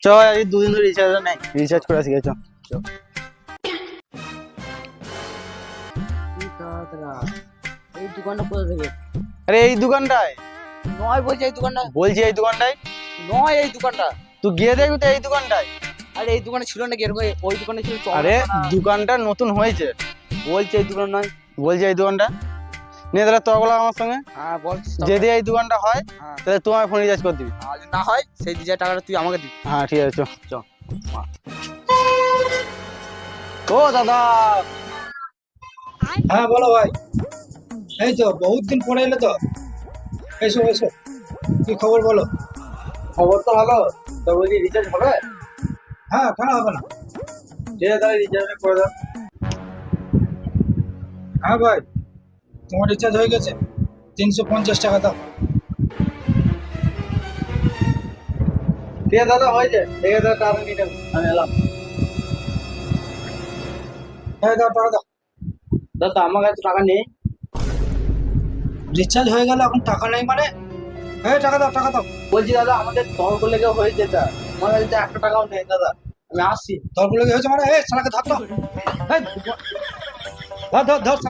চ এই দুদিন ধরে রিচার্জ নেই, রিচার্জ করে আসি। চ এই দোকানটা কোথা থেকে? আরে এই দোকানটায় নয় বলছি, এই দোকানটা বলছি, এই দোকানটায় নয়, এই দোকানটা। তুই গিয়ে দেখবি তো এই দোকানটায়। আরে এই দোকানে ছিল নাকি এরকম? ওই দোকানে ছিল। আরে দোকানটা নতুন হয়েছে। বলছে এই দোকান নয়। বলছি এই দোকানটা নিয়ে তাহলে তগলা আমার সঙ্গে হ্যাঁ বল। যদি এই দোকানটা হয় হ্যাঁ। তাহলে তুই আমার ফোন রিচার্জ করে দিবি। আর যদি না হয় সেই 2,000 টাকাটা তুই আমাকে দিবি। হ্যাঁ ঠিক আছে, চ চ। ও দাদা। হ্যাঁ বলো ভাই। এই তো বহুত দিন পরে এলে তো, এসো এসো, কি খবর বলো? খবর তো ভালো, তো বলছি রিচার্জ হবে? হ্যাঁ কেন হবে না? ঠিক আছে তাহলে রিচার্জ করে দাও। হ্যাঁ ভাই, তোমার রিচার্জ হয়ে গেছে, 350 টাকা দাও। ঠিক আছে দাদা, হয়েছে। ঠিক আছে দাদা, তাড়াতাড়ি নিয়ে যাবো, আমি এলাম। হ্যাঁ দাও, টাকা দাও। দাদা আমার কাছে টাকা নেই। রিচার্জ হয়ে গেল, এখন টাকা নেই মানে? হ্যাঁ টাকা দাও, টাকা দাও। বলছি দাদা, আমাদের তর্ক লেগে হয়েছে, এটা আমার কাছে তো 1 টাকাও নেই দাদা, আমি আসছি। দরকার লেগে হয়েছে মানে? এই শালাকে ধর তো, এই, ধর ধর ধর।